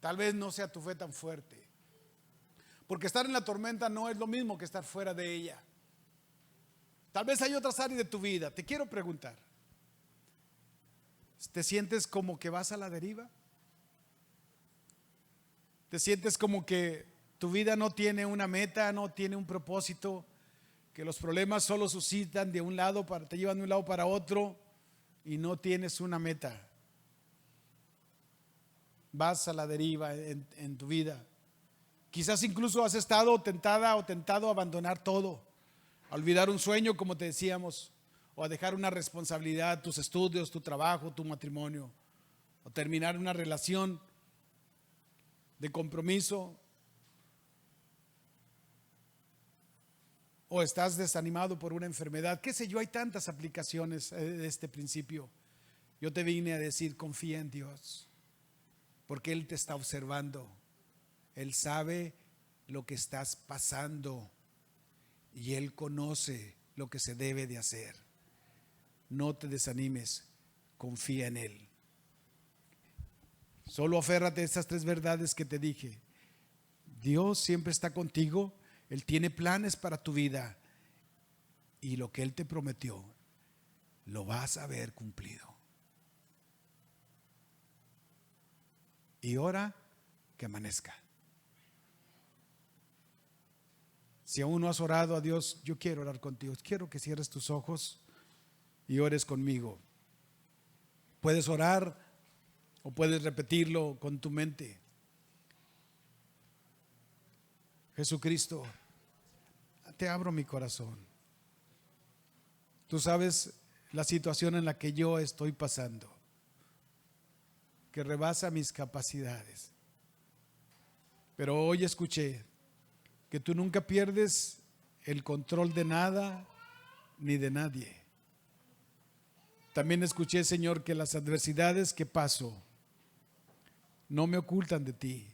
Tal vez no sea tu fe tan fuerte, porque estar en la tormenta no es lo mismo que estar fuera de ella. Tal vez hay otras áreas de tu vida. Te quiero preguntar: ¿te sientes como que vas a la deriva? ¿Te sientes como que tu vida no tiene una meta, no tiene un propósito? Que los problemas solo suscitan de un lado te llevan de un lado para otro y no tienes una meta. Vas a la deriva en tu vida. Quizás incluso has estado tentada o tentado a abandonar todo, a olvidar un sueño, como te decíamos, o a dejar una responsabilidad, tus estudios, tu trabajo, tu matrimonio, o terminar una relación de compromiso, o estás desanimado por una enfermedad, qué sé yo. Hay tantas aplicaciones de este principio. Yo te vine a decir: confía en Dios, porque Él te está observando. Él sabe lo que estás pasando y Él conoce lo que se debe de hacer. No te desanimes, confía en Él. Solo aférrate a estas 3 verdades que te dije. Dios siempre está contigo. Él tiene planes para tu vida y lo que Él te prometió lo vas a ver cumplido. Y ora que amanezca. Si aún no has orado a Dios, yo quiero orar contigo. Quiero que cierres tus ojos y ores conmigo. Puedes orar o puedes repetirlo con tu mente. Jesucristo, te abro mi corazón. Tú sabes la situación en la que yo estoy pasando. que rebasa mis capacidades. Pero hoy escuché que tú nunca pierdes el control de nada ni de nadie. También escuché, Señor, que las adversidades que paso no me ocultan de ti,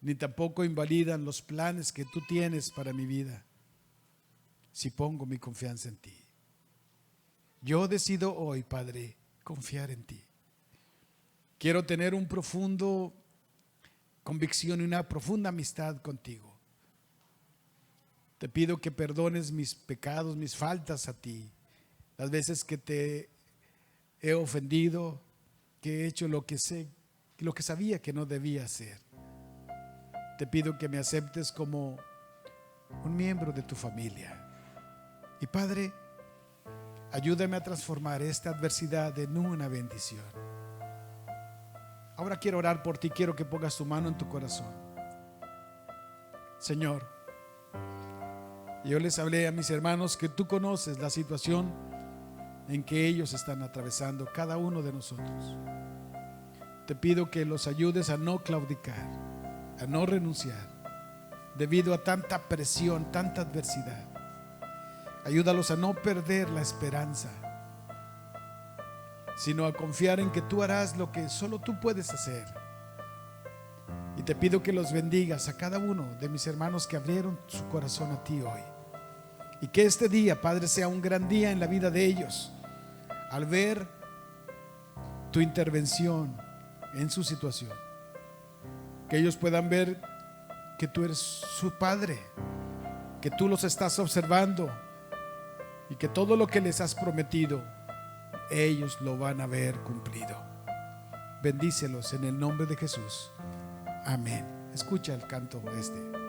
ni tampoco invalidan los planes que tú tienes para mi vida, si pongo mi confianza en ti. Yo decido hoy, Padre, confiar en ti. Quiero tener un profundo convicción y una profunda amistad contigo. Te pido que perdones mis pecados, mis faltas a ti, las veces que te he ofendido, que he hecho lo que sabía que no debía hacer. Te pido que me aceptes como un miembro de tu familia. Y Padre, ayúdame a transformar esta adversidad en una bendición. Ahora quiero orar por ti, quiero que pongas tu mano en tu corazón. Señor, yo les hablé a mis hermanos que tú conoces la situación en que ellos están atravesando, cada uno de nosotros. Te pido que los ayudes a no claudicar, a no renunciar, debido a tanta presión, tanta adversidad. Ayúdalos a no perder la esperanza, sino a confiar en que tú harás lo que solo tú puedes hacer. Y te pido que los bendigas a cada uno de mis hermanos que abrieron su corazón a ti hoy. Y que este día, Padre, sea un gran día en la vida de ellos, al ver tu intervención en su situación. Que ellos puedan ver que tú eres su Padre, que tú los estás observando y que todo lo que les has prometido, ellos lo van a ver cumplido. Bendícelos en el nombre de Jesús. Amén. Escucha el canto este.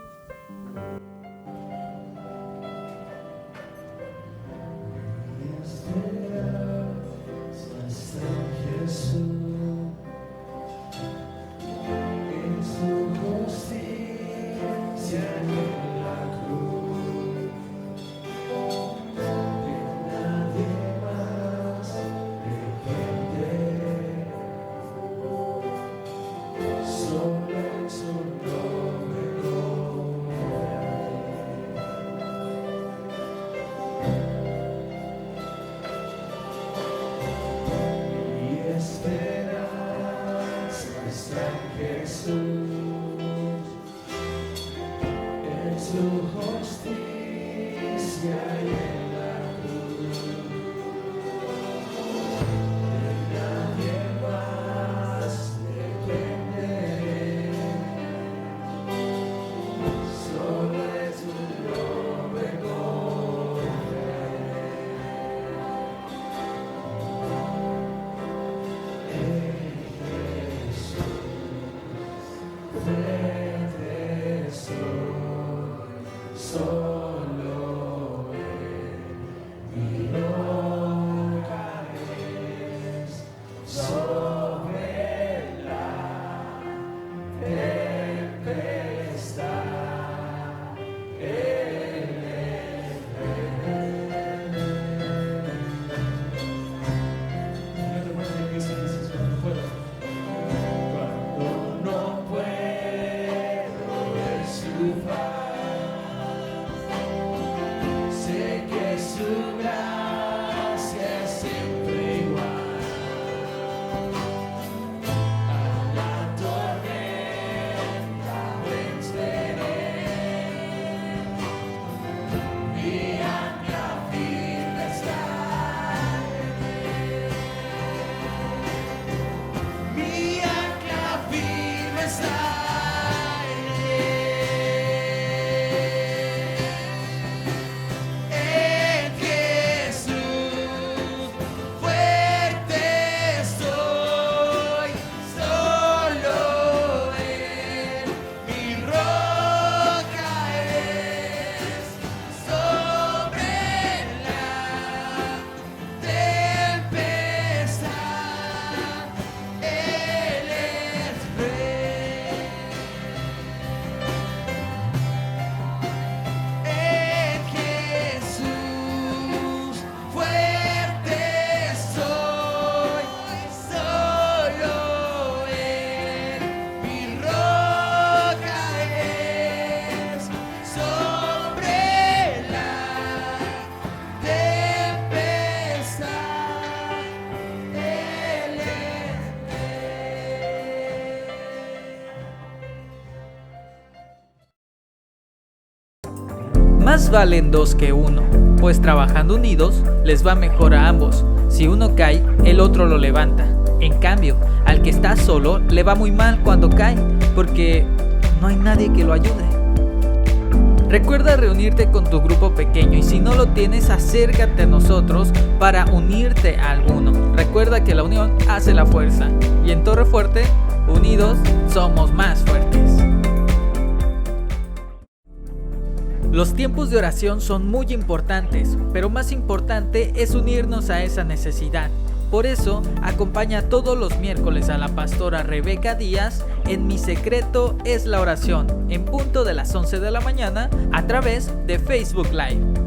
Más valen dos que uno, pues trabajando unidos les va mejor a ambos. Si uno cae, el otro lo levanta. En cambio, al que está solo le va muy mal cuando cae, porque no hay nadie que lo ayude. Recuerda reunirte con tu grupo pequeño y si no lo tienes, acércate a nosotros para unirte a alguno. Recuerda que la unión hace la fuerza y en Torre Fuerte, unidos somos más fuertes. Los tiempos de oración son muy importantes, pero más importante es unirnos a esa necesidad. Por eso, acompaña todos los miércoles a la pastora Rebeca Díaz en Mi Secreto es la Oración, en punto de las 11 de la mañana, a través de Facebook Live.